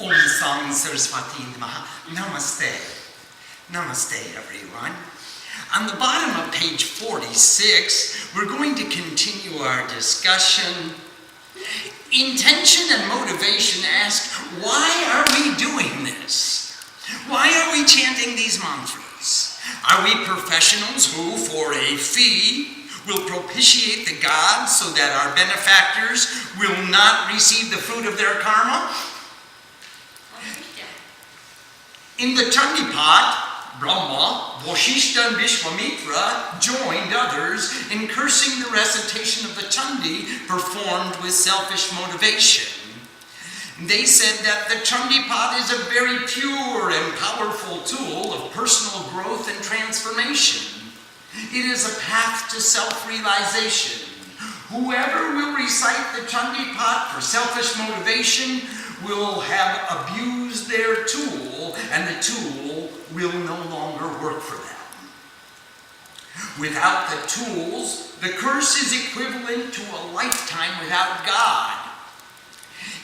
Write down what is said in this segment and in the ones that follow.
Om Sam Saraswati Namaha. Namaste. Namaste, everyone. On the bottom of page 46, we're going to continue our discussion. Intention and motivation ask, why are we doing this? Why are we chanting these mantras? Are we professionals who, for a fee, will propitiate the gods so that our benefactors will not receive the fruit of their karma? In the Chandi pot, Brahma, Vashishta, and Vishwamitra joined others in cursing the recitation of the Chandi performed with selfish motivation. They said that the Chandi pot is a very pure and powerful tool of personal growth and transformation. It is a path to self-realization. Whoever will recite the Chandi pot for selfish motivation will have abused their tool, and the tool will no longer work for them. Without the tools, the curse is equivalent to a lifetime without God.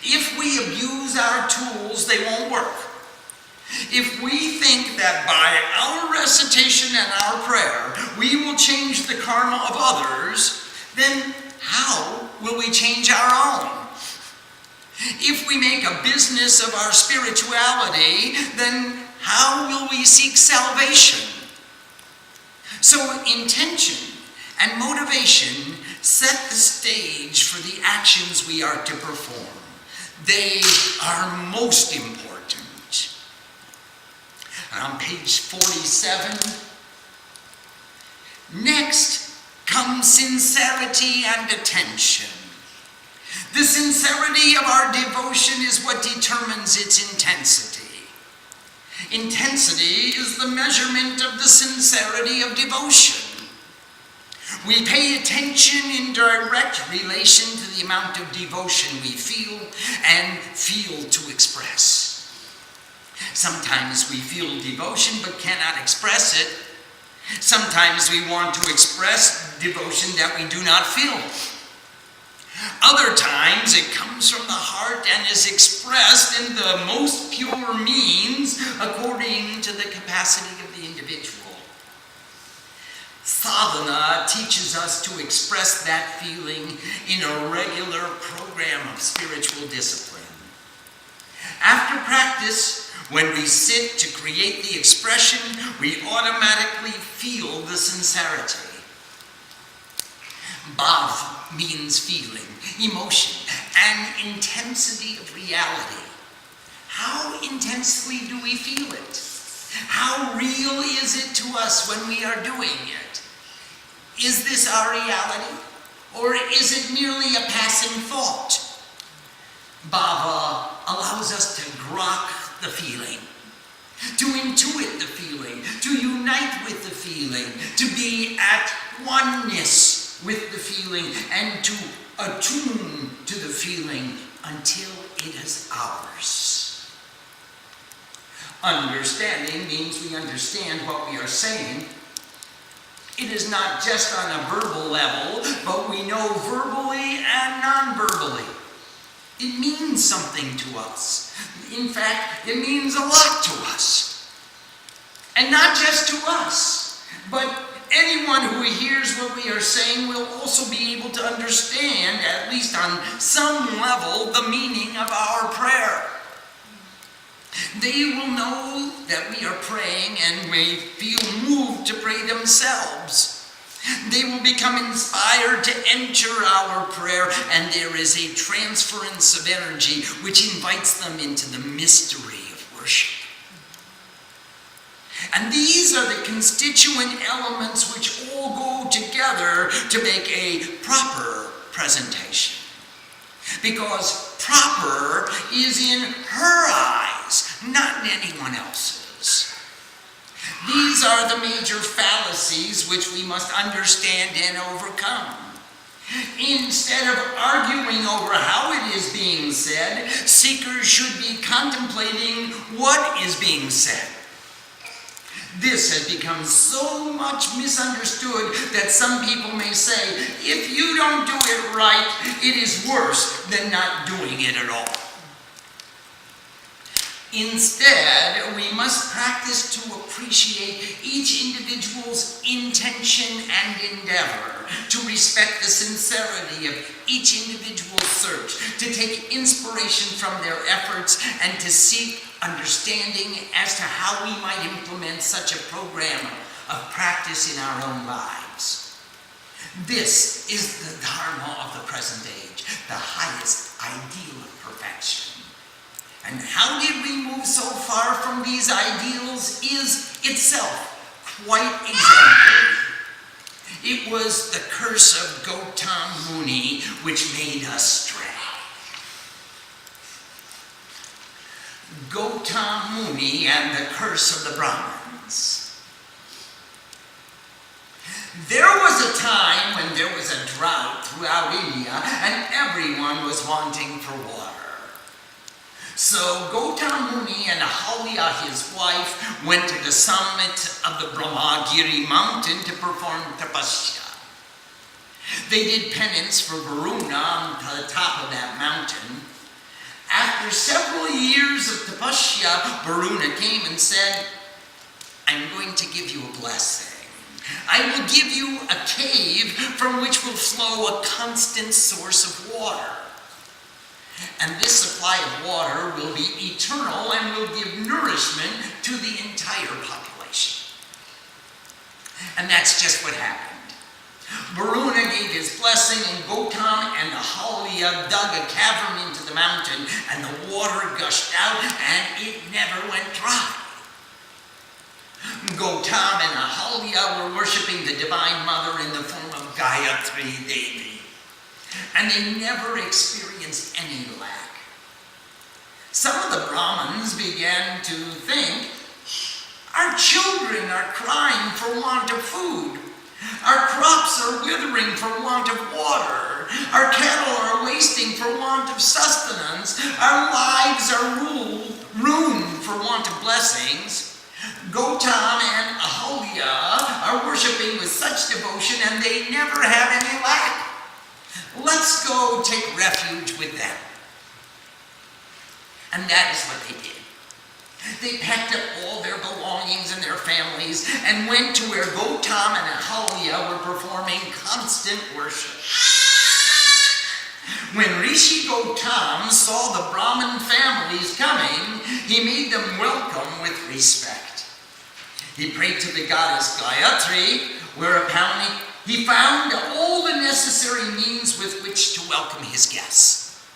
If we abuse our tools, they won't work. If we think that by our recitation and our prayer, we will change the karma of others, then how will we change our own? If we make a business of our spirituality, then how will we seek salvation? So intention and motivation set the stage for the actions we are to perform. They are most important. And on page 47, next comes sincerity and attention. The sincerity of our devotion is what determines its intensity. Intensity is the measurement of the sincerity of devotion. We pay attention in direct relation to the amount of devotion we feel and feel to express. Sometimes we feel devotion but cannot express it. Sometimes we want to express devotion that we do not feel. Other times it comes from the heart and is expressed in the most pure means according to the capacity of the individual. Sadhana teaches us to express that feeling in a regular program of spiritual discipline. After practice, when we sit to create the expression, we automatically feel the sincerity. Bhava means feeling, emotion, and intensity of reality. How intensely do we feel it? How real is it to us when we are doing it? Is this our reality? Or is it merely a passing thought? Bhava allows us to grok the feeling, to intuit the feeling, to unite with the feeling, to be at oneness with the feeling, and to attune to the feeling until it is ours. Understanding means we understand what we are saying. It is not just on a verbal level, but we know verbally and non-verbally. It means something to us. In fact, it means a lot to us. And not just to us, but anyone who hears what we are saying will also be able to understand, at least on some level, the meaning of our prayer. They will know that we are praying and may feel moved to pray themselves. They will become inspired to enter our prayer, and there is a transference of energy which invites them into the mystery of worship. And these are the constituent elements which all go together to make a proper presentation. Because proper is in her eyes, not in anyone else's. These are the major fallacies which we must understand and overcome. Instead of arguing over how it is being said, seekers should be contemplating what is being said. This has become so much misunderstood that some people may say, if you don't do it right, it is worse than not doing it at all. Instead, we must practice to appreciate each individual's intention and endeavor, to respect the sincerity of each individual's search, to take inspiration from their efforts, and to seek understanding as to how we might implement such a program of practice in our own lives. This is the Dharma of the present age, the highest ideal of perfection. And how did we move so far from these ideals is itself quite exemplary. It was the curse of Gautam Muni which made us stray. Gautam Muni and the curse of the Brahmins. There was a time when there was a drought throughout India and everyone was wanting for water. So Gautam Muni and Ahalya, his wife, went to the summit of the Brahmagiri mountain to perform tapasya. They did penance for Varuna on the top of that mountain. After several years of tapasya, Varuna came and said, I'm going to give you a blessing. I will give you a cave from which will flow a constant source of water. And this supply of water will be eternal and will give nourishment to the entire population. And that's just what happened. Varuna gave his blessing, and Gautam and Ahalya dug a cavern into the mountain, and the water gushed out, and it never went dry. Gautam and Ahalya were worshipping the Divine Mother in the form of Gayatri Devi. And they never experienced any lack. Some of the Brahmins began to think, our children are crying for want of food. Our crops are withering for want of water. Our cattle are wasting for want of sustenance. Our lives are ruined for want of blessings. Gautam and Ahalya are worshipping with such devotion and they never have any lack. Let's go take refuge with them. And that is what they did. They packed up all their belongings and their families and went to where Gautam and Ahalya were performing constant worship. When Rishi Gautam saw the Brahmin families coming, he made them welcome with respect. He prayed to the goddess Gayatri, whereupon he found all the necessary means with which to welcome his guests.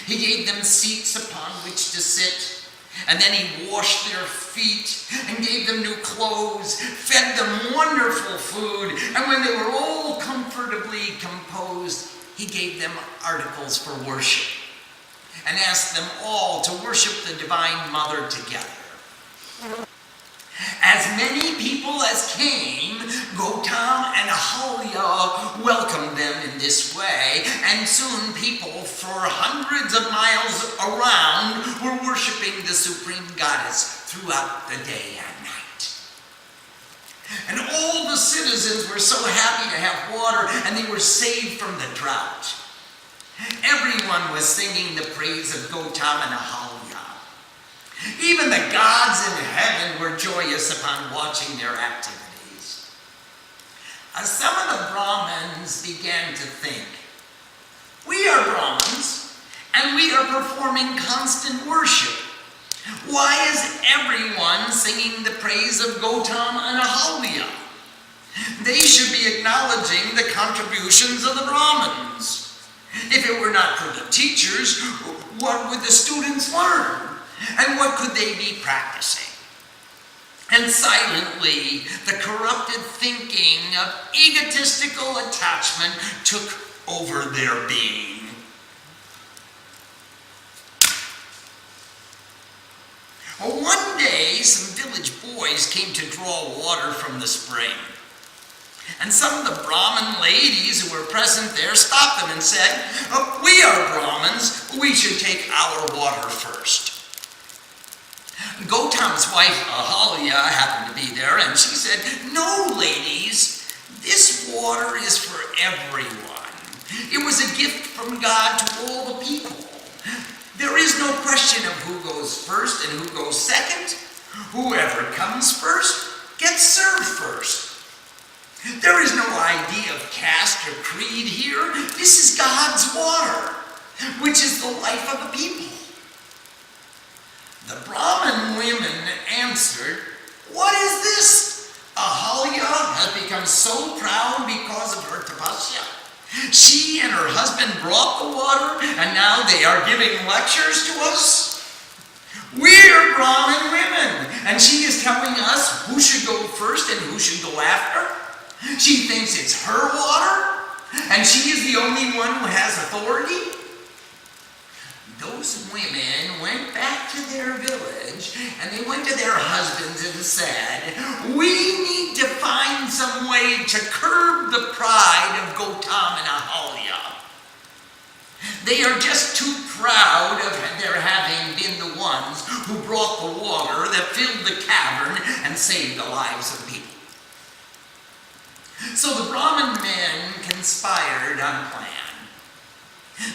He gave them seats upon which to sit, and then he washed their feet and gave them new clothes, fed them wonderful food, and when they were all comfortably composed, he gave them articles for worship and asked them all to worship the Divine Mother together. As many people as came, Gautam and Ahalya welcomed them in this way, and soon people for hundreds of miles around were worshiping the Supreme Goddess throughout the day and night. And all the citizens were so happy to have water, and they were saved from the drought. Everyone was singing the praise of Gautam and Ahalya. Even the gods in heaven were joyous upon watching their activities. Some of the Brahmins began to think, we are Brahmins, and we are performing constant worship. Why is everyone singing the praise of Gautam and Ahalya? They should be acknowledging the contributions of the Brahmins. If it were not for the teachers, what would the students learn? And what could they be practicing? And silently, the corrupted thinking of egotistical attachment took over their being. One day, some village boys came to draw water from the spring. And some of the Brahmin ladies who were present there stopped them and said, we are Brahmins, we should take our water first. Gautam's wife Ahalya happened to be there, and she said, no, ladies, this water is for everyone. It was a gift from God to all the people. There is no question of who goes first and who goes second. Whoever comes first gets served first. There is no idea of caste or creed here. This is God's water, which is the life of the people. The Brahmin women answered, "What is this? Ahalya has become so proud because of her tapasya. She and her husband brought the water, and now they are giving lectures to us. We're Brahmin women, and she is telling us who should go first and who should go after. She thinks it's her water, and she is the only one who has authority." Those women went back to their village, and they went to their husbands and said, "We need to find some way to curb the pride of Gautam and Ahalya. They are just too proud of their having been the ones who brought the water that filled the cavern and saved the lives of people." So the Brahmin men conspired on a plan.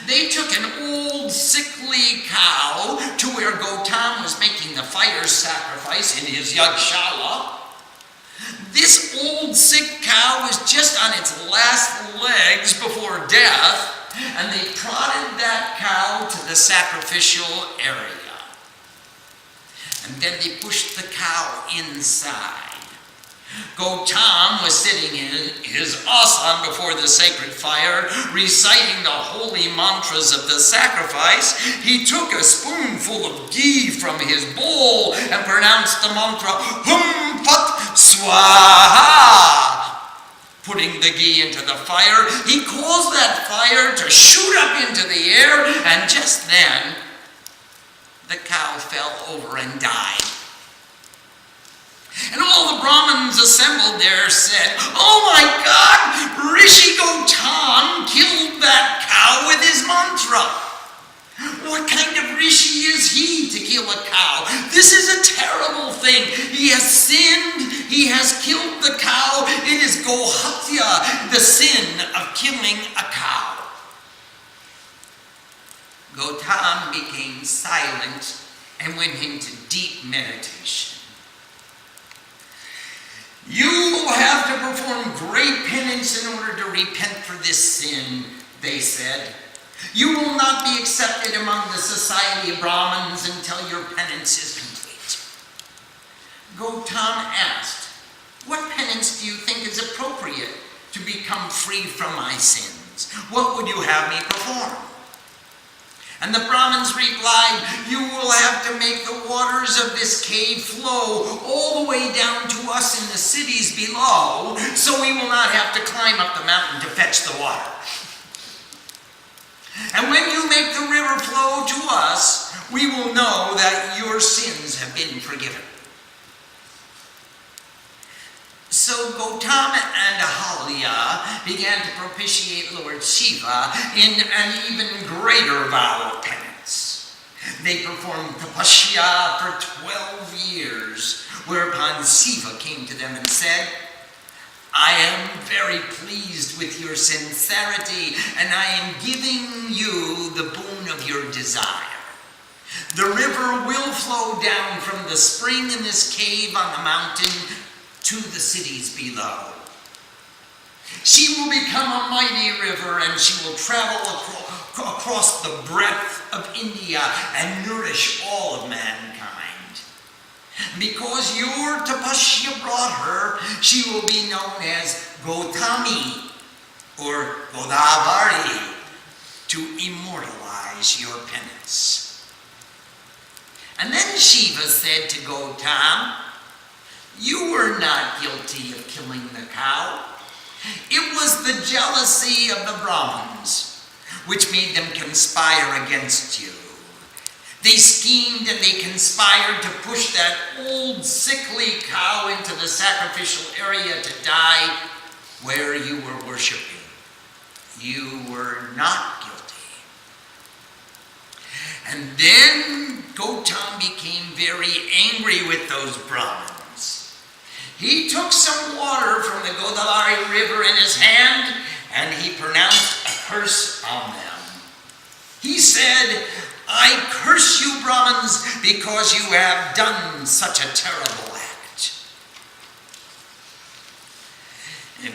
They took an old sickly cow to where Gautam was making the fire sacrifice in his yagshala. This old sick cow was just on its last legs before death, and they prodded that cow to the sacrificial area. And then they pushed the cow inside. Gautam was sitting in his asana before the sacred fire, reciting the holy mantras of the sacrifice. He took a spoonful of ghee from his bowl and pronounced the mantra, Hum Phat Swaha. Putting the ghee into the fire, he caused that fire to shoot up into the air, and just then, the cow fell over and died. And all the Brahmins assembled there said, "Oh my God, Rishi Gautam killed that cow with his mantra. What kind of rishi is he to kill a cow? This is a terrible thing. He has sinned. He has killed the cow. It is gohatya, the sin of killing a cow." Gautam became silent and went into deep meditation. "You will have to perform great penance in order to repent for this sin," they said. "You will not be accepted among the society of Brahmins until your penance is complete." Gautam asked, "What penance do you think is appropriate to become free from my sins? What would you have me perform?" And the Brahmins replied, "You will have to make the waters of this cave flow all the way down to us in the cities below, so we will not have to climb up the mountain to fetch the water. And when you make the river flow to us, we will know that your sins have been forgiven." So Gautam and Ahalya began to propitiate Lord Shiva in an even greater vow of penance. They performed tapasya for 12 years, whereupon Shiva came to them and said, "I am very pleased with your sincerity, and I am giving you the boon of your desire. The river will flow down from the spring in this cave on the mountain to the cities below. She will become a mighty river, and she will travel across the breadth of India and nourish all of mankind. Because your tapasya brought her, she will be known as Gautami or Godavari, to immortalize your penance." And then Shiva said to Gautam, "You were not guilty of killing the cow. It was the jealousy of the Brahmins which made them conspire against you. They schemed and they conspired to push that old sickly cow into the sacrificial area to die where you were worshiping. You were not guilty." And then Gautam became very angry with those Brahmins. He took some water from the Godavari river in his hand, and he pronounced a curse on them. He said, I curse you, Brahmins, because you have done such a terrible act.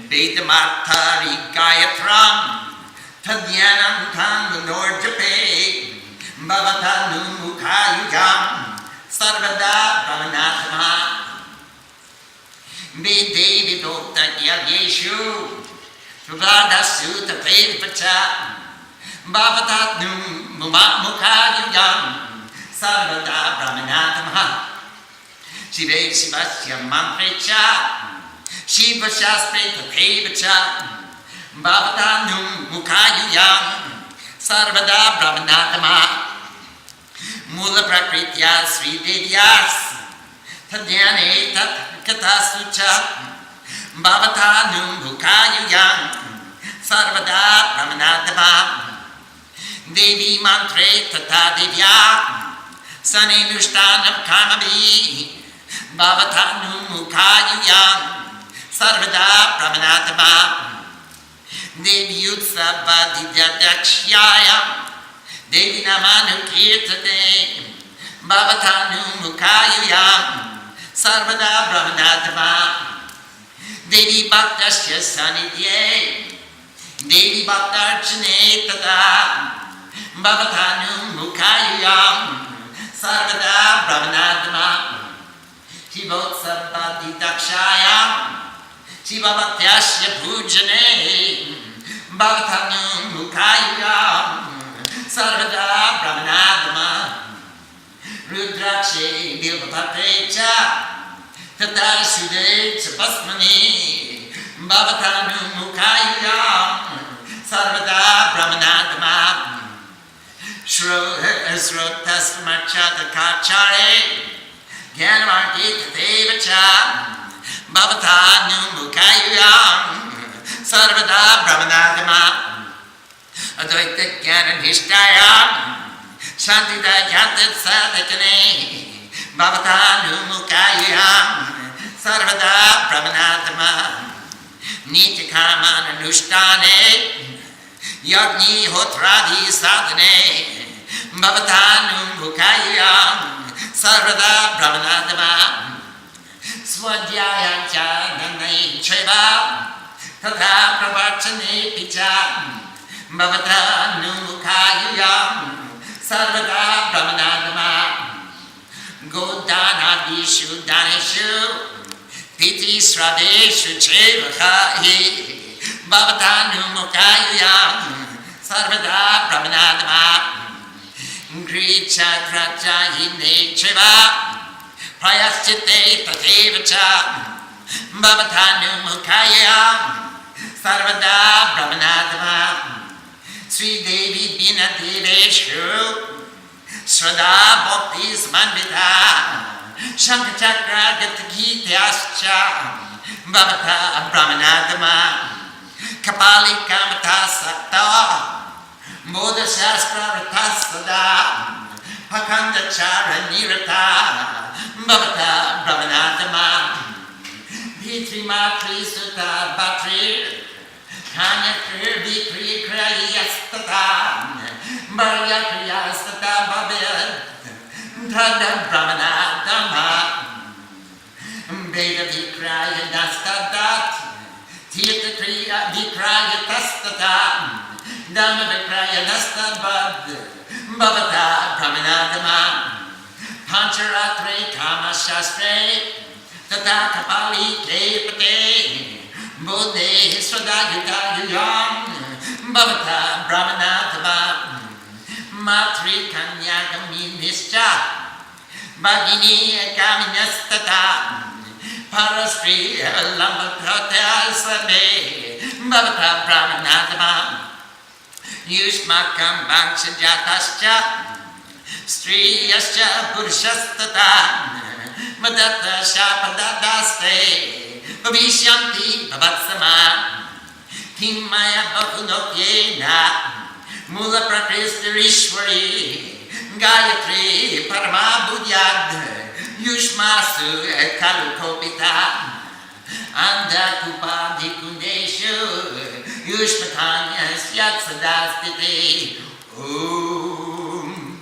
Vedamatari Gayatram Tadyanam Tanganorjape Bhavatanu Mukhayugam Sarvada Brahmanatma Vedevi Dokta Yageshu Suvadasu Tapevacha Bhavatanu Mukhayugam Sarvada Brahmanatma Shive Shivasya Manprecha Shiva Shastre Tapevacha Bhavatanu Mukhayugam Sarvada Brahmanatma Mula Prakritya Sri Devyas Tadyane Tat Katasucha Bhavatanu Mukhayugam Sarvada Brahmanatma Devi Mantre Tata Devya Sane Nushtanam Kamabi Bhavatanu Mukhayugam Sarvada Brahmanatma Devi Utsava Didyadakshyaya Devi Namanu Kirtade Bhavatanu Mukhayugam Sarvada Brahmanatma Devi Bhaktasya Sanidye Devi Bhaktarchane Tada Bhavatanu Mukhayugam Sarvada Brahmanatma Shivotsava Didakshaya Shiva Bhaktyasya Pujane Bhavatanu Mukhayugam Sarvada Brahmanatma Rudrakshe Bilvapatecha Tata Sude Chapasmani Bhavatanu Mukhayugam Sarvada Brahmanatma Srotasmachata Kachare Gyanamarti Tatevacha Bhavatanu Mukhayugam Sarvada Brahmanatma Advaita Jnana Nishtaya Shantida Yantat Sadhakane Bhavatanu Mukhayugam Sarvada Brahmanatma Nityakarma Anushtane Yagni Hotradi Sadhane Bhavatanu Mukhayugam Sarvada Brahmanatma Swadhyayancha Nanai Cheva Tata Pravachane Picha Bhavatanu Mukhayugam Sarvada Brahmanatma Godanadishu Daneshu Piti Sradeshu Chevahi Bhavatanu Mukhayugam Sarvada Brahmanatma Gricha Gracha Hine Cheva Prayaschite Tatevacha Bhavatanu Mukhayugam Sarvada Brahmanatma Sri Devi Bina Deveshu Srada Bhakti Samandita Shankachakra Gatakhityascha Bhavata Brahmanatma Kapali Kamata Sakta Bodha Shastra Ratasada Pakandachara Nirata Bhavata Brahmanatma Bhitri Matri Sutta Bhatri Kanya Kirdi Kri Kriyastata Bharya Kriyastata Bhavyat Tada Brahmanatma Veda Vikraya Nastadat Tirtha Kriya Vikraya Tastata Dhamma Vikraya Nastabad Bhavata Brahmanatma Pancharatre Kama Shastre Tata Kapali Kepate Bodhe Swadayugayam Bhavata Brahmanatma Matri Kanyagami Nischa Bhagini Kaminastata Parastri Lambakata Sabe Bhavata Brahmanatma Yushmakam Bangshajatascha Striyascha Purushastata Madatta Shapadadaste Bhavishyanti Bhavatsama Kimmaya Bhakunokyena Mula Prakristarishwari Gayatri Paramabhudyad Yushmasu Kalukopita Andakupa Dikundeshu Yushmatanya Syatsadastite Om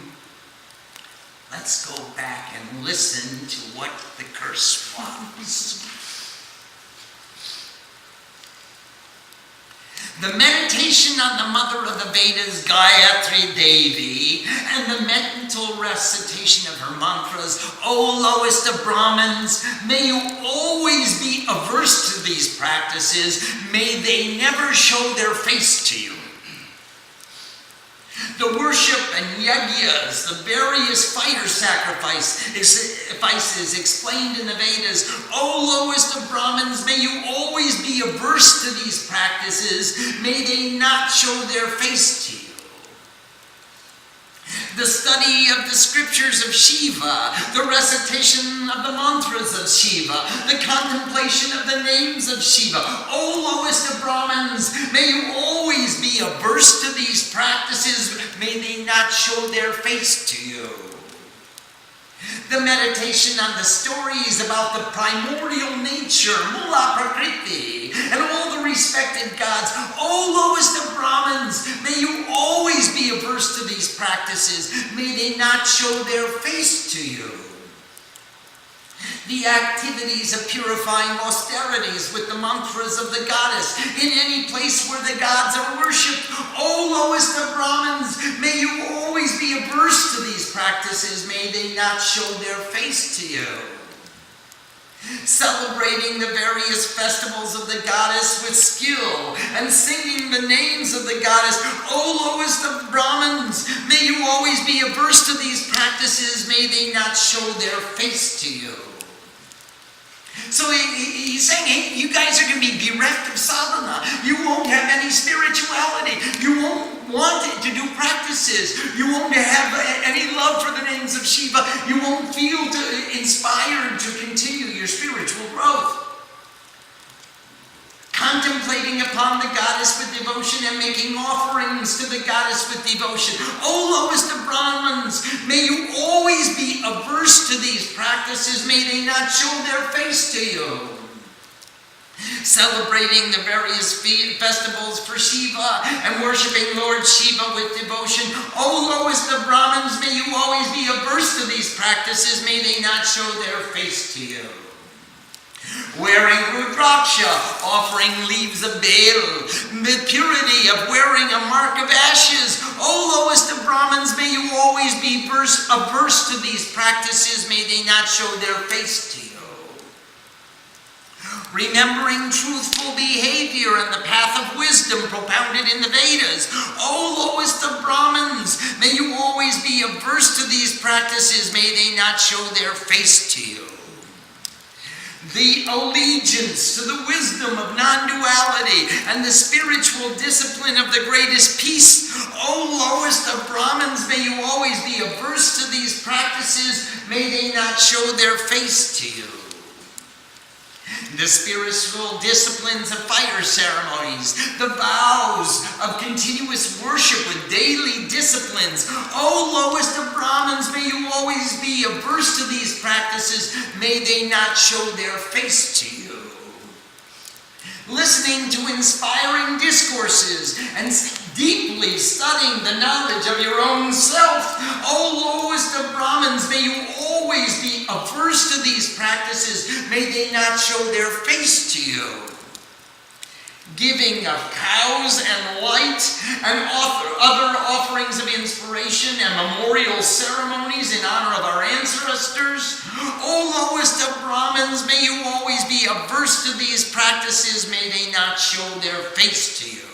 let's go back and listen to what the curse was. The meditation on the mother of the Vedas, Gayatri Devi, and the mental recitation of her mantras, O lowest of Brahmins, may you always be averse to these practices. May they never show their face to you. The worship and yagyas, the various fire sacrifices explained in the Vedas, O lowest of Brahmins, may you always be averse to these practices. May they not show their face to you. The study of the scriptures of Shiva, the recitation of the mantras of Shiva, the contemplation of the names of Shiva. O lowest of Brahmins, may you always be averse to these practices. May they not show their face to you. The meditation on the stories about the primordial nature, Mula Prakriti, and all the respected gods. O lowest of Brahmins, may you always be averse to these practices. May they not show their face to you. The activities of purifying austerities with the mantras of the goddess in any place where the gods are worshipped. O lowest of Brahmins, may you always be averse to these practices. May they not show their face to you. Celebrating the various festivals of the goddess with skill and singing the names of the goddess. O lowest of Brahmins, may you always be averse to these practices. May they not show their face to you. So he's saying, hey, you guys are going to be bereft of sadhana. You won't have any spirituality. You won't want to do practices. You won't have any love for the names of Shiva. You won't feel inspired to continue your spiritual growth. Contemplating upon the goddess with devotion and making offerings to the goddess with devotion. O lowest of Brahmins, may you always be averse to these practices. May they not show their face to you. Celebrating the various festivals for Shiva and worshiping Lord Shiva with devotion. O lowest of Brahmins, may you always be averse to these practices. May they not show their face to you. Wearing rudraksha, offering leaves of bale, the purity of wearing a mark of ashes. O lowest of Brahmins, may you always be averse to these practices. May they not show their face to you. Remembering truthful behavior and the path of wisdom propounded in the Vedas. O lowest of Brahmins, may you always be averse to these practices. May they not show their face to you. The allegiance to the wisdom of non-duality and the spiritual discipline of the greatest peace. O lowest of Brahmins, may you always be averse to these practices. May they not show their face to you. The spiritual disciplines of fire ceremonies, the vows of continuous worship with daily disciplines. O lowest of Brahmins, may you always be averse to these practices. May they not show their face to you. Listening to inspiring discourses and deeply studying the knowledge of your own self. O lowest of Brahmins, may you always be averse to these practices. May they not show their face to you. Giving of cows and light and other offerings of inspiration and memorial ceremonies in honor of our ancestors. O lowest of Brahmins, may you always be averse to these practices. May they not show their face to you.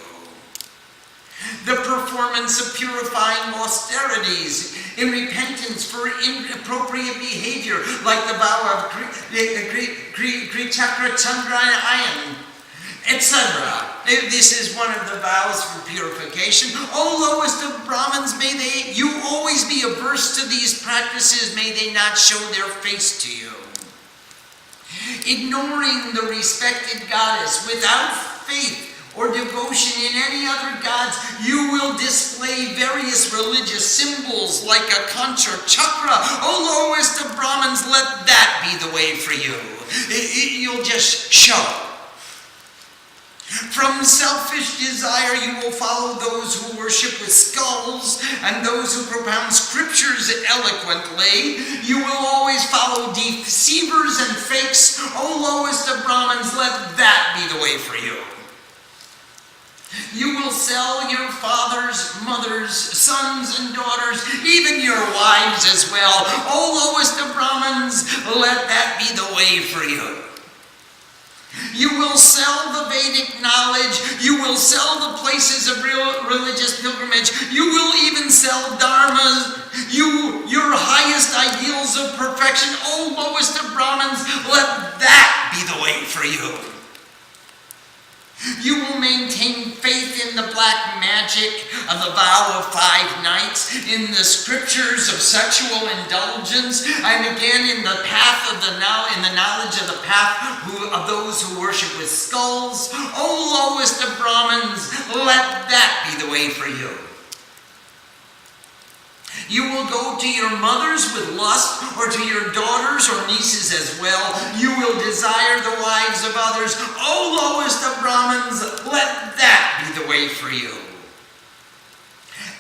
The performance of purifying austerities in repentance for inappropriate behavior, like the vow of Krichakra Chandrayan, etc. This is one of the vows for purification. O lowest of Brahmins, may you always be averse to these practices. May they not show their face to you. Ignoring the respected goddess without faith or devotion in any other gods, you will display various religious symbols like a concha chakra. O lowest of Brahmins, let that be the way for you. You'll just show. From selfish desire you will follow those who worship with skulls and those who propound scriptures eloquently. You will always follow deceivers and fakes. O lowest of Brahmins, let that be the way for you. You will sell your fathers, mothers, sons and daughters, even your wives as well. O lowest of Brahmins, let that be the way for you. You will sell the Vedic knowledge. You will sell the places of real religious pilgrimage. You will even sell dharmas. Your highest ideals of perfection. O lowest of Brahmins, let that be the way for you. You will maintain faith in the black magic of the vow of 5 nights, in the scriptures of sexual indulgence, and again in the path of in the knowledge of the path of those who worship with skulls. O lowest of Brahmins, let that be the way for you. You will go to your mothers with lust, or to your daughters or nieces as well. You will desire the wives of others. O lowest of Brahmins, let that be the way for you.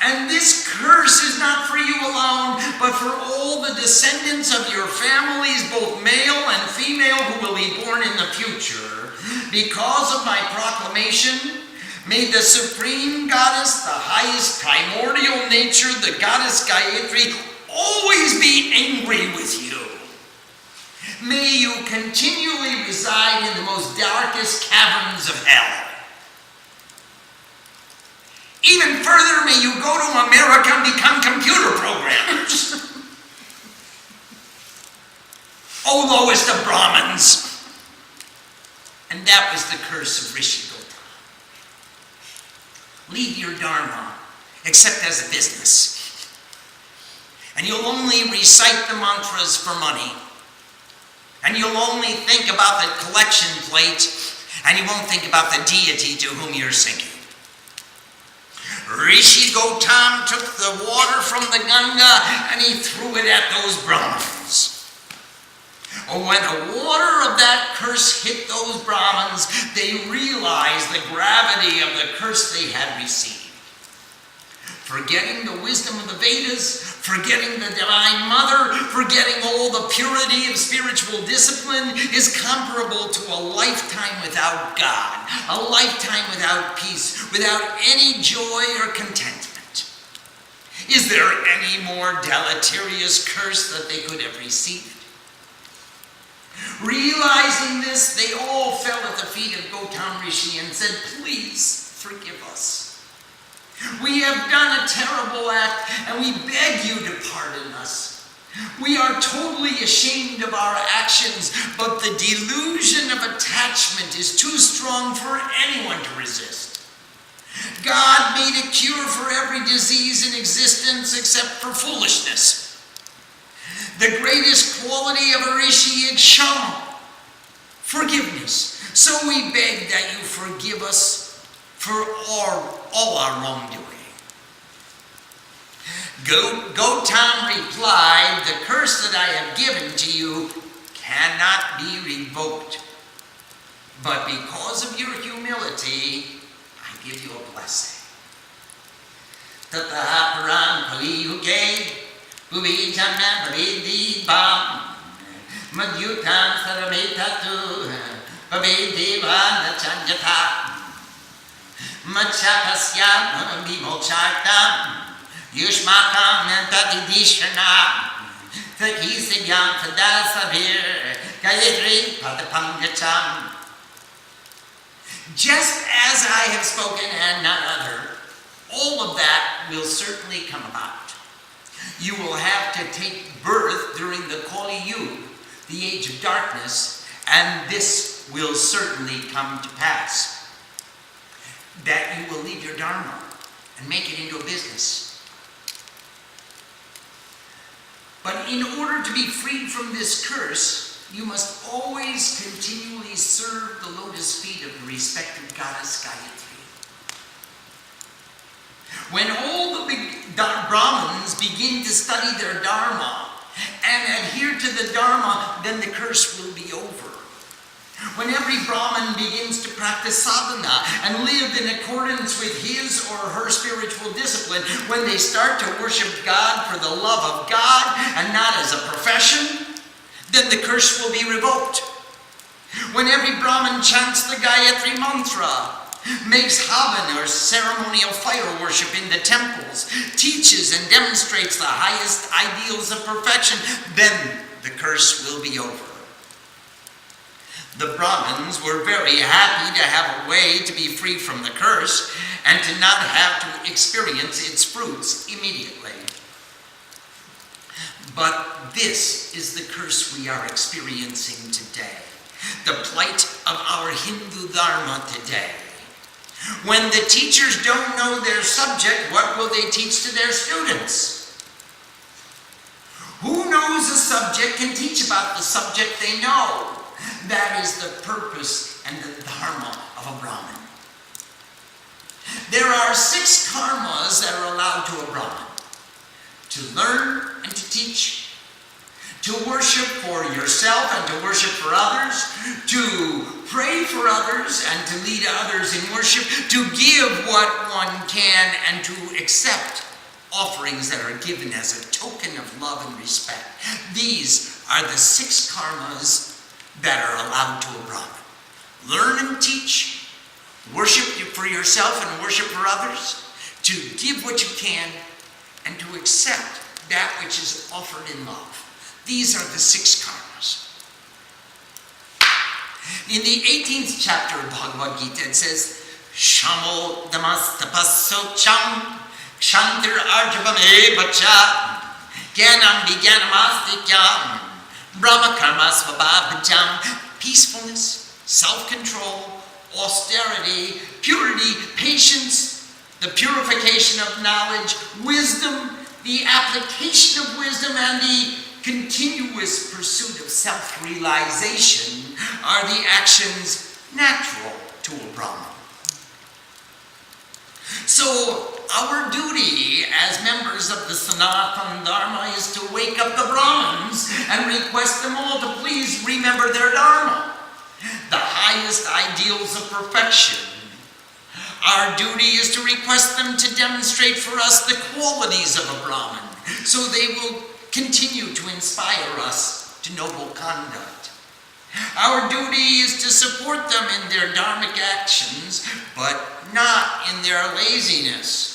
And this curse is not for you alone, but for all the descendants of your families, both male and female, who will be born in the future. Because of my proclamation, may the supreme goddess, the highest primordial nature, the goddess Gayatri, always be angry with you. May you continually reside in the most darkest caverns of hell. Even further, may you go to America and become computer programmers. O lowest of Brahmins. And that was the curse of Rishi Gautam. Leave your dharma, except as a business. And you'll only recite the mantras for money. And you'll only think about the collection plate, and you won't think about the deity to whom you're singing. Rishi Gautam took the water from the Ganga and he threw it at those Brahmins. When the water of that curse hit those Brahmins, they realized the gravity of the curse they had received. Forgetting the wisdom of the Vedas, forgetting the Divine Mother, forgetting all the purity of spiritual discipline is comparable to a lifetime without God, a lifetime without peace, without any joy or contentment. Is there any more deleterious curse that they could have received? Realizing this, they all fell at the feet of Gautam Rishi and said, "Please forgive us. We have done a terrible act and we beg you to pardon us. We are totally ashamed of our actions, but the delusion of attachment is too strong for anyone to resist. God made a cure for every disease in existence except for foolishness. The greatest quality of a rishi is shama, forgiveness. So we beg that you forgive us for all our wrongdoing." Gautam replied, "The curse that I have given to you cannot be revoked. But because of your humility, I give you a blessing. Tataha param pali yuge, Ubijana Bhavedi Bam, Madhyutam Sarametatu, Bhavedeva Nachanjata, Machakasyam Vimokshartam, Yushmakam Nantadidishana, Takisagyam Tadasavir, Gayatri Padapangacham." Just as I have spoken and none other, all of that will certainly come about. You will have to take birth during the Kali Yuga, the age of darkness, and this will certainly come to pass. That you will leave your dharma and make it into a business. But in order to be freed from this curse, you must always continually serve the lotus feet of the respected goddess Gayatri. When all the Brahmins begin to study their dharma and adhere to the dharma, then the curse will be over. When every Brahmin begins to practice sadhana and live in accordance with his or her spiritual discipline, when they start to worship God for the love of God and not as a profession, then the curse will be revoked. When every Brahmin chants the Gayatri mantra, makes havan or ceremonial fire worship in the temples, teaches and demonstrates the highest ideals of perfection, then the curse will be over. The Brahmins were very happy to have a way to be free from the curse and to not have to experience its fruits immediately. But this is the curse we are experiencing today, the plight of our Hindu Dharma today. When the teachers don't know their subject, what will they teach to their students? Who knows a subject can teach about the subject they know. That is the purpose and the dharma of a Brahmin. There are 6 karmas that are allowed to a Brahmin: to learn and to teach, to worship for yourself and to worship for others, to pray for others and to lead others in worship, to give what one can and to accept offerings that are given as a token of love and respect. These are the 6 karmas that are allowed to a Brahmin. Learn and teach, worship for yourself and worship for others, to give what you can, and to accept that which is offered in love. These are the 6 karmas. In the 18th chapter of Bhagavad Gita, it says, Shamo damas tapassocham kshantir arjavame bacha gyanam vijnanamastikya brahma karma svabhavajam. Peacefulness, self-control, austerity, purity, patience, the purification of knowledge, wisdom, the application of wisdom, and the continuous pursuit of self-realization are the actions natural to a Brahmin. So our duty as members of the Sanatana Dharma is to wake up the Brahmins and request them all to please remember their Dharma, the highest ideals of perfection. Our duty is to request them to demonstrate for us the qualities of a Brahmin, so they will continue to inspire us to noble conduct. Our duty is to support them in their dharmic actions, but not in their laziness.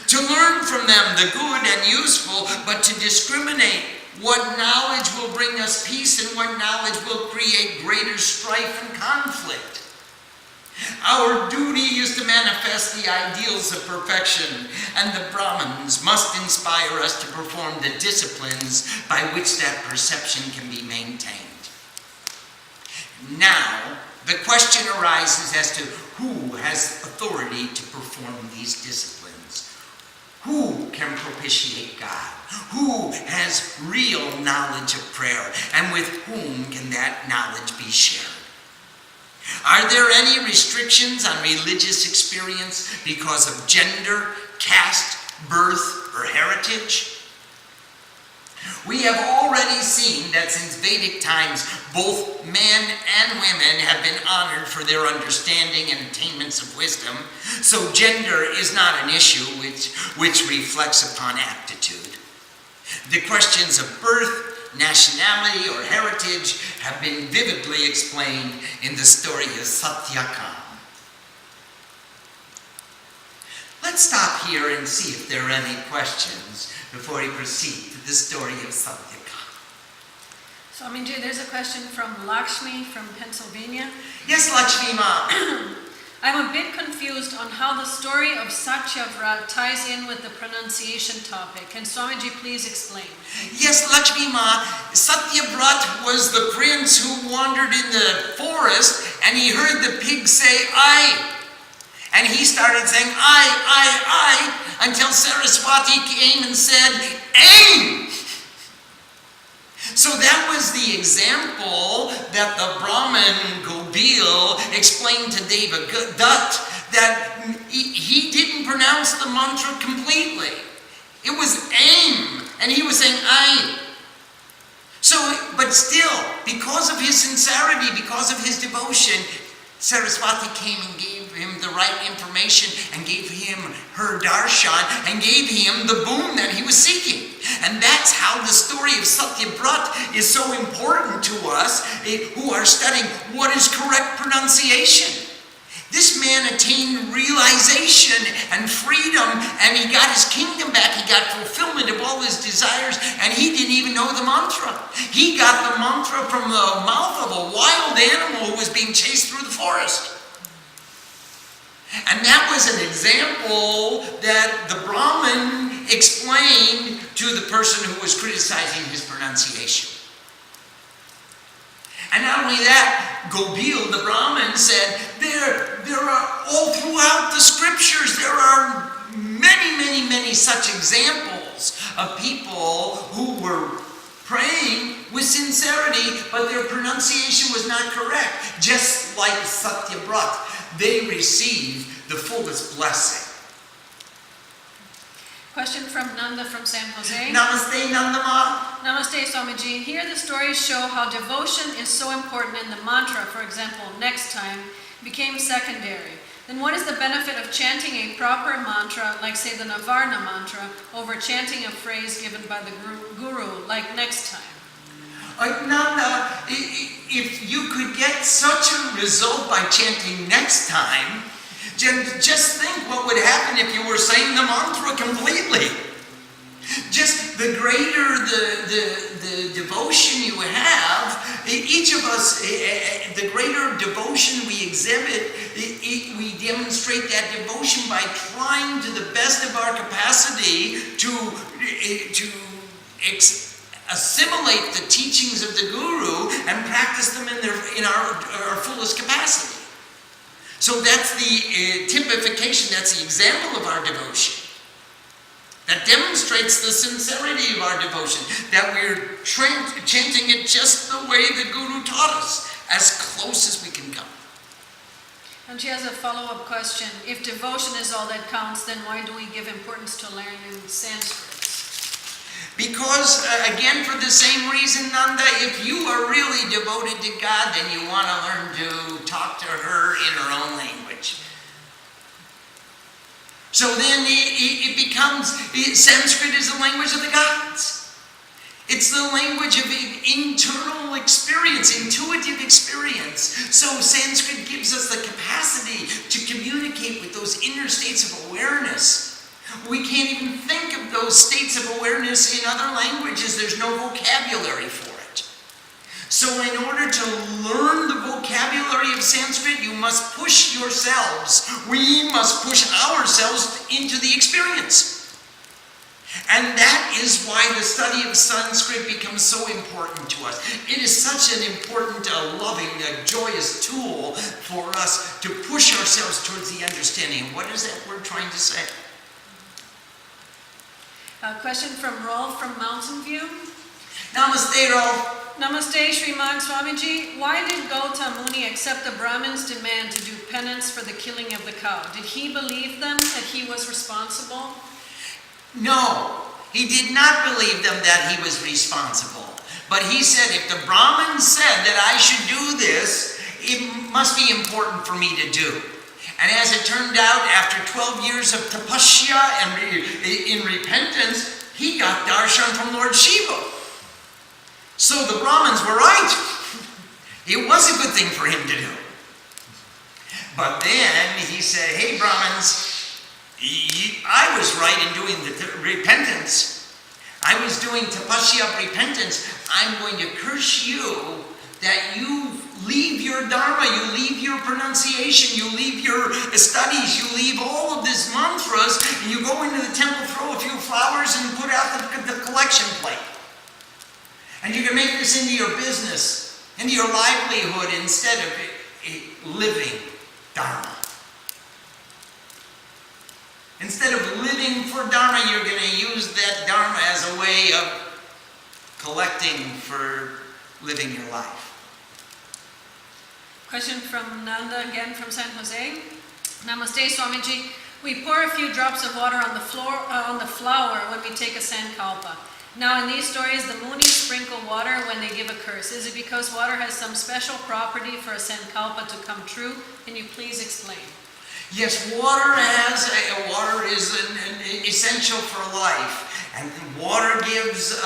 To learn from them the good and useful, but to discriminate what knowledge will bring us peace and what knowledge will create greater strife and conflict. Our duty is to manifest the ideals of perfection, and the Brahmins must inspire us to perform the disciplines by which that perception can be maintained. Now, the question arises as to who has authority to perform these disciplines. Who can propitiate God? Who has real knowledge of prayer? And with whom can that knowledge be shared? Are there any restrictions on religious experience because of gender, caste, birth, or heritage? We have already seen that since Vedic times, both men and women have been honored for their understanding and attainments of wisdom, so gender is not an issue which reflects upon aptitude. The questions of birth, nationality, or heritage have been vividly explained in the story of Satyakam. Let's stop here and see if there are any questions before we proceed to the story of Satyakam. Swamiji, there's a question from Lakshmi from Pennsylvania. Yes, Lakshmi Ma. I'm a bit confused on how the story of Satyavrat ties in with the pronunciation topic. Can Swamiji please explain? Yes, Lakshmi Ma. Satyavrat was the prince who wandered in the forest and he heard the pig say, "I." And he started saying, I, until Saraswati came and said, "Aim." So that was the example that the Brahmin Gobil explained to Devadutt, that he didn't pronounce the mantra completely. It was aim, and he was saying I. So, but But still, because of his sincerity, because of his devotion, Saraswati came and gave him the right information and gave him her darshan and gave him the boon that he was seeking. And that's how the story of Satyabrat is so important to us who are studying what is correct pronunciation. This man attained realization and freedom, and he got his kingdom back. He got fulfillment of all his desires, and he didn't even know the mantra. He got the mantra from the mouth of a wild animal who was being chased through the forest. And that was an example that the Brahmin explained to the person who was criticizing his pronunciation. And not only that, Gobil, the Brahmin, said, there are all throughout the scriptures, there are many such examples of people who were praying with sincerity, but their pronunciation was not correct. Just like Satyabrat, they received the fullest blessing. Question from Nanda from San Jose. Namaste, Nandama. Namaste, Swamiji. Here the stories show how devotion is so important in the mantra, for example, next time, became secondary. Then what is the benefit of chanting a proper mantra, like say the Navarna mantra, over chanting a phrase given by the guru, like next time? Nanda, if you could get such a result by chanting next time, just think what would happen if you were saying the mantra completely. Just the greater the devotion you have, each of us, the greater devotion we exhibit, we demonstrate that devotion by trying to the best of our capacity to assimilate the teachings of the Guru and practice them in our fullest capacity. So that's the typification, that's the example of our devotion. That demonstrates the sincerity of our devotion, that we're chanting it just the way the Guru taught us, as close as we can come. And she has a follow-up question. If devotion is all that counts, then why do we give importance to learning Sanskrit? Because, again, for the same reason, Nanda, if you are really devoted to God, then you want to learn to talk to her in her own language. So then it becomes, Sanskrit is the language of the gods. It's the language of internal experience, intuitive experience. So Sanskrit gives us the capacity to communicate with those inner states of awareness. We can't even think of those states of awareness in other languages. There's no vocabulary for it. So in order to learn the vocabulary of Sanskrit, you must push yourselves. We must push ourselves into the experience. And that is why the study of Sanskrit becomes so important to us. It is such an important, loving, joyous tool for us to push ourselves towards the understanding. What is that word trying to say? A question from Rolf from Mountain View. Namaste, Rolf. Namaste, Sriman Swamiji. Why did Gautam Muni accept the Brahmins' demand to do penance for the killing of the cow? Did he believe them that he was responsible? No, he did not believe them that he was responsible. But he said, if the Brahmins said that I should do this, it must be important for me to do. And as it turned out, after 12 years of tapasya and in repentance, he got darshan from Lord Shiva. So the Brahmins were right. It was a good thing for him to do. But then he said, hey Brahmins, I was right in doing the repentance. I was doing tapasya of repentance. I'm going to curse you that you leave your dharma, you leave your pronunciation, you leave your studies, you leave all of these mantras, and you go into the temple, throw a few flowers, and put out the collection plate. And you can make this into your business, into your livelihood, instead of living dharma. Instead of living for dharma, you're going to use that dharma as a way of collecting for living your life. Question from Nanda again from San Jose. Namaste, Swamiji. We pour a few drops of water on the flower when we take a sankalpa. Now in these stories, the Munis sprinkle water when they give a curse. Is it because water has some special property for a sankalpa to come true? Can you please explain? Yes, water is essential for life. And water gives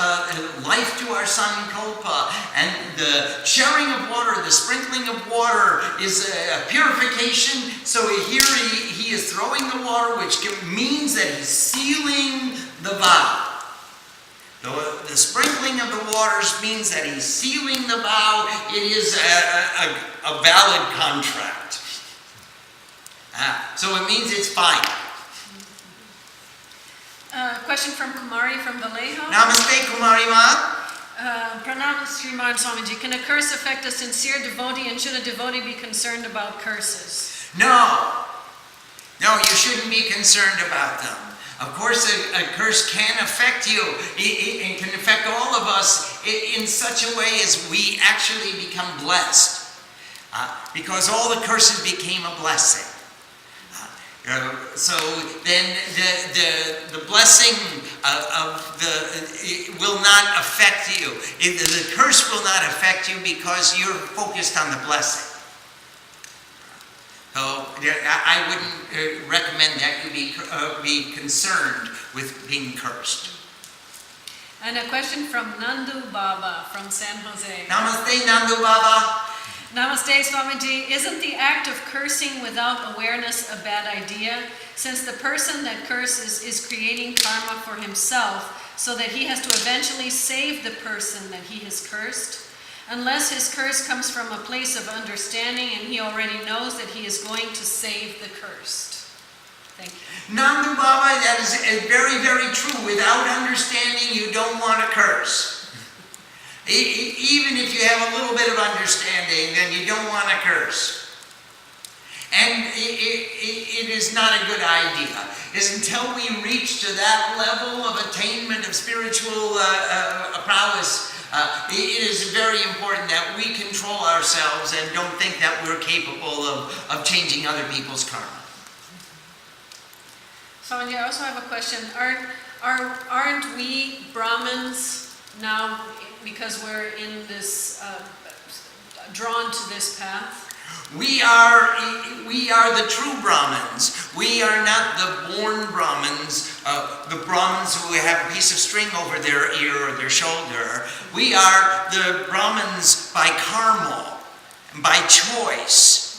life to our sankalpa. And the sharing of water, the sprinkling of water is a purification. So here he is throwing the water, which means that he's sealing the vow. The sprinkling of the waters means that he's sealing the vow. It is a valid contract. So it means it's fine. Question from Kumari from Vallejo. Namaste, Kumari Ma. Pranam Sriman Swamiji. Can a curse affect a sincere devotee, and should a devotee be concerned about curses? No, you shouldn't be concerned about them. Of course, a curse can affect you. It can affect all of us in such a way as we actually become blessed. Because all the curses became a blessing. So then the blessing it will not affect you. The curse will not affect you because you're focused on the blessing. So I wouldn't recommend that you be concerned with being cursed. And a question from Nandu Baba from San Jose. Namaste, Nandu Baba. Namaste, Swamiji. Isn't the act of cursing without awareness a bad idea? Since the person that curses is creating karma for himself, so that he has to eventually save the person that he has cursed. Unless his curse comes from a place of understanding and he already knows that he is going to save the cursed. Thank you. Nandu Baba, that is very, very true. Without understanding, you don't want to curse. Even if you have a little bit of understanding, then you don't want to curse. And it is not a good idea. It's until we reach to that level of attainment of spiritual prowess, it is very important that we control ourselves and don't think that we're capable of changing other people's karma. Swamiji, I also have a question. Aren't we Brahmins now, because we're in this, drawn to this path? We are the true Brahmins. We are not the born Brahmins, the Brahmins who have a piece of string over their ear or their shoulder. We are the Brahmins by karma, by choice.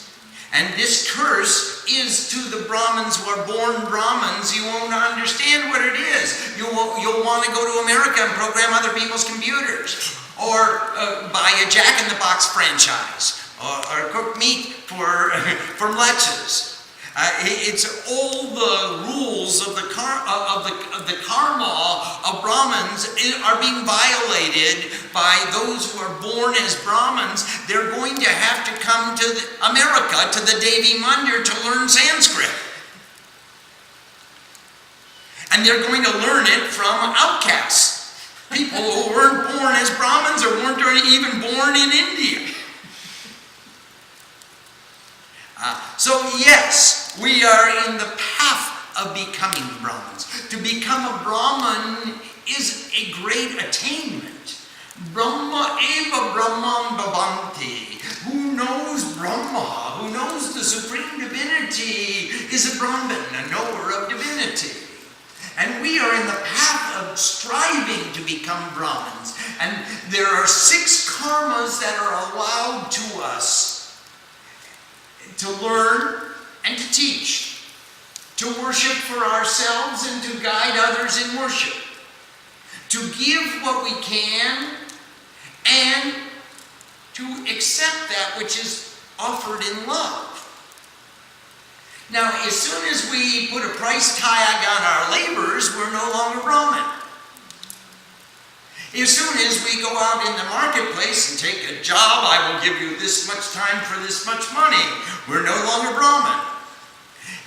And this curse is to the Brahmins who are born Brahmins. You won't understand what it is. You'll want to go to America and program other people's computers, or buy a Jack-in-the-Box franchise, or cook meat from leches. It's all the rules of the karma of Brahmins are being violated by those who are born as Brahmins. They're going to have to come to America, to the Devi Mandir, to learn Sanskrit. And they're going to learn it from outcasts. People who weren't born as Brahmins or weren't even born in India. So yes, we are in the path of becoming Brahmins. To become a Brahman is a great attainment. Brahma eva Brahman bhavanti. Who knows Brahma, who knows the Supreme Divinity, is a Brahmin, a knower of divinity. And we are in the path of striving to become Brahmins. And there are 6 karmas that are allowed to us to learn and to teach, to worship for ourselves and to guide others in worship, to give what we can and to accept that which is offered in love. Now, as soon as we put a price tag on our labors, we're no longer Brahmin. As soon as we go out in the marketplace and take a job, I will give you this much time for this much money, we're no longer Brahmin.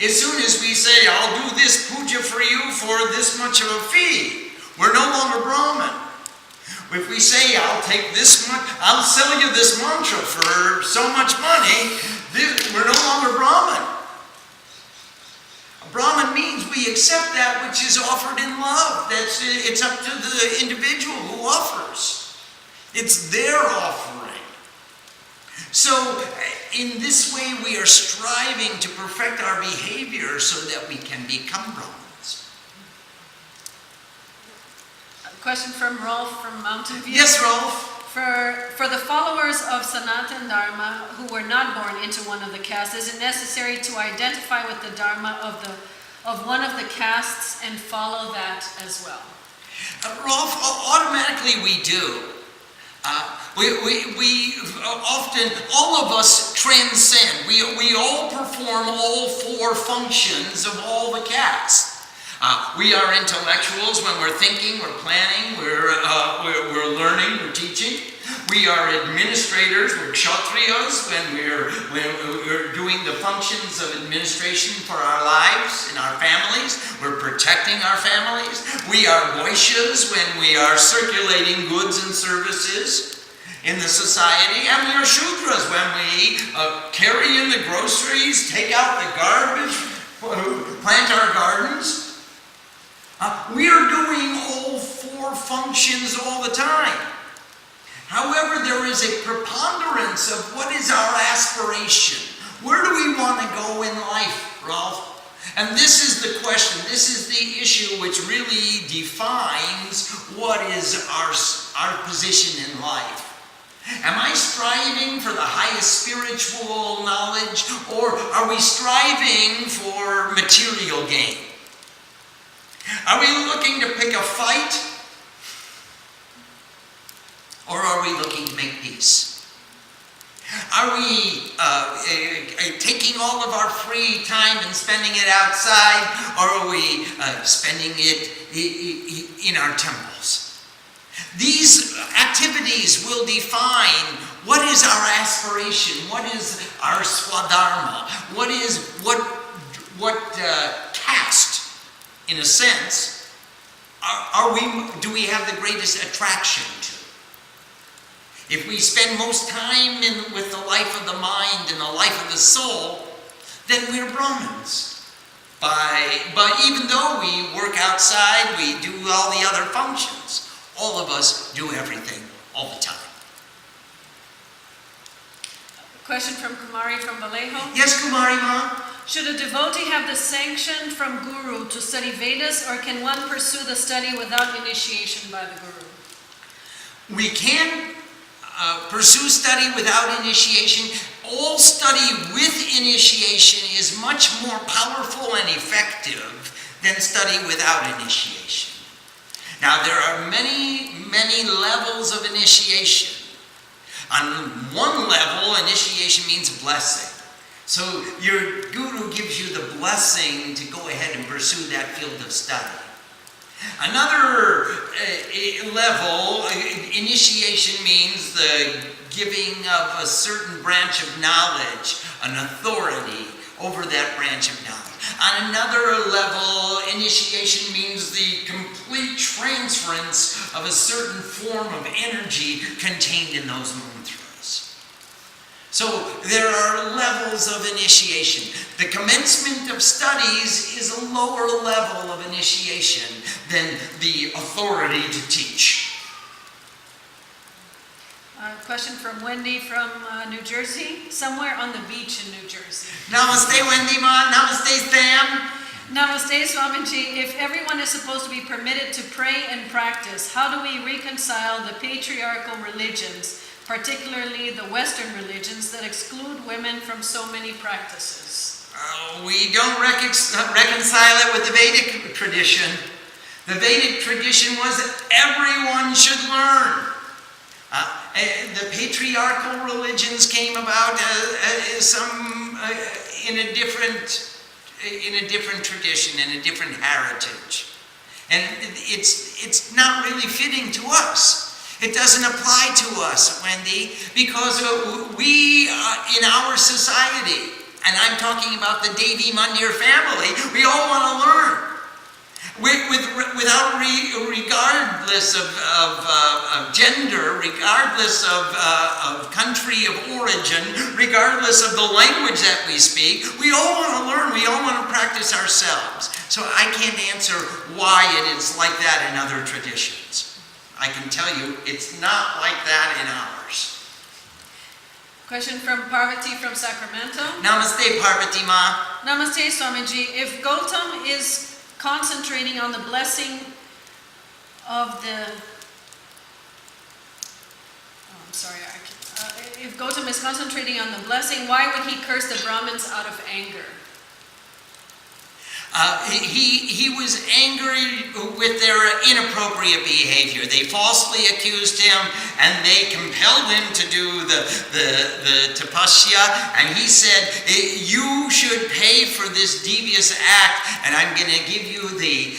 As soon as we say, I'll do this puja for you for this much of a fee, we're no longer Brahmin. If we say, I'll take this much, I'll sell you this mantra for so much money, we're no longer Brahmin. Brahman means we accept that which is offered in love. It's up to the individual who offers. It's their offering. So in this way we are striving to perfect our behavior so that we can become Brahmins. A question from Rolf from Mountain View. Yes, Rolf? For the followers of Sanatan Dharma who were not born into one of the castes, is it necessary to identify with the Dharma of one of the castes and follow that as well? Rolf, automatically we do. We often, all of us transcend. We all perform all four functions of all the castes. We are intellectuals when we're thinking, we're planning, we're learning, we're teaching. We are administrators, we're kshatriyas when we're doing the functions of administration for our lives and our families. We're protecting our families. We are vaishyas when we are circulating goods and services in the society. And we are shudras when we carry in the groceries, take out the garbage, plant our gardens. We are doing all four functions all the time. However, there is a preponderance of what is our aspiration. Where do we want to go in life, Ralph? And this is the question, this is the issue which really defines what is our position in life. Am I striving for the highest spiritual knowledge, or are we striving for material gain? Are we looking to pick a fight? Or are we looking to make peace? Are we taking all of our free time and spending it outside? Or are we spending it in our temples? These activities will define what is our aspiration, what is our swadharma, what caste, in a sense, do we have the greatest attraction to? If we spend most time with the life of the mind and the life of the soul, then we're Brahmins. But even though we work outside, we do all the other functions. All of us do everything all the time. A question from Kumari from Vallejo. Yes, Kumari, Ma? Should a devotee have the sanction from Guru to study Vedas, or can one pursue the study without initiation by the Guru? We can pursue study without initiation. All study with initiation is much more powerful and effective than study without initiation. Now, there are many, many levels of initiation. On one level, initiation means a blessing. So your guru gives you the blessing to go ahead and pursue that field of study. Another level, initiation means the giving of a certain branch of knowledge, an authority over that branch of knowledge. On another level, initiation means the complete transference of a certain form of energy contained in those mantras. So there are levels of initiation. The commencement of studies is a lower level of initiation than the authority to teach. Question from Wendy from New Jersey, somewhere on the beach in New Jersey. Namaste, Wendy Ma. Namaste, Sam. Namaste, Swamiji. If everyone is supposed to be permitted to pray and practice, how do we reconcile the patriarchal religions, particularly the Western religions, that exclude women from so many practices? We don't reconcile it with the Vedic tradition. The Vedic tradition was that everyone should learn. The patriarchal religions came about in a different tradition, in a different heritage, and it's not really fitting to us. It doesn't apply to us, Wendy, because we in our society, and I'm talking about the Devi Mandir family, we all want to learn. Regardless of gender, regardless of country of origin, regardless of the language that we speak, we all want to learn, we all want to practice ourselves. So I can't answer why it is like that in other traditions. I can tell you it's not like that in ours. Question from Parvati from Sacramento. Namaste, Parvati Ma. Namaste, Swamiji. If Gautam is concentrating on the blessing of the... if Gautam is concentrating on the blessing, why would he curse the Brahmins out of anger? He was angry with their inappropriate behavior. They falsely accused him and they compelled him to do the tapasya, and he said, you should pay for this devious act, and I'm going to give you the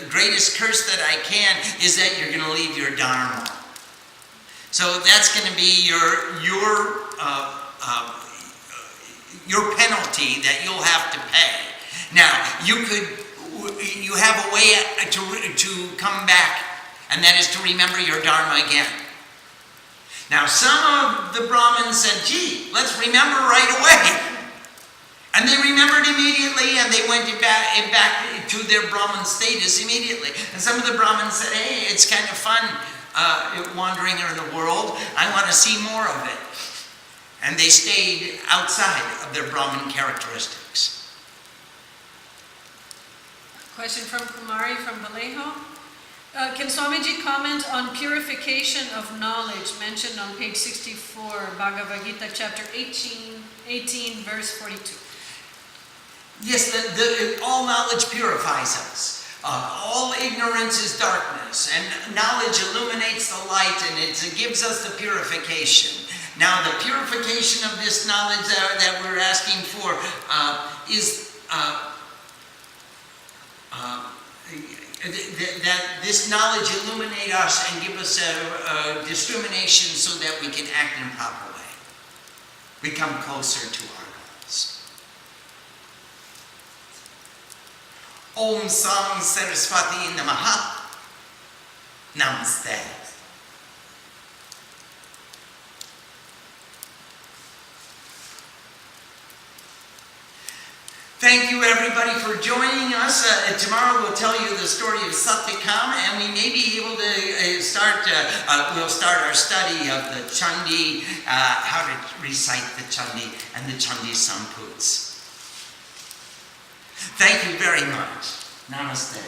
greatest curse that I can is that you're going to leave your dharma. So that's going to be your penalty that you'll have to pay. Now, you have a way to come back, and that is to remember your dharma again. Now, some of the Brahmins said, gee, let's remember right away. And they remembered immediately, and they went back to their Brahmin status immediately. And some of the Brahmins said, hey, it's kind of fun wandering in the world. I want to see more of it. And they stayed outside of their Brahmin characteristics. Question from Kumari from Vallejo. Can Swamiji comment on purification of knowledge mentioned on page 64, Bhagavad Gita, chapter 18 verse 42? Yes, all knowledge purifies us. All ignorance is darkness, and knowledge illuminates the light, and it gives us the purification. Now, the purification of this knowledge that we're asking for is that this knowledge illuminate us and give us a discrimination so that we can act in a proper way. We come closer to our goals. Om Sam Saraswati Namaha. Namaste. Thank you, everybody, for joining us. Tomorrow we'll tell you the story of Satyakam, and we may be able to we'll start our study of the Chandi, how to recite the Chandi and the Chandi Samputs. Thank you very much. Namaste.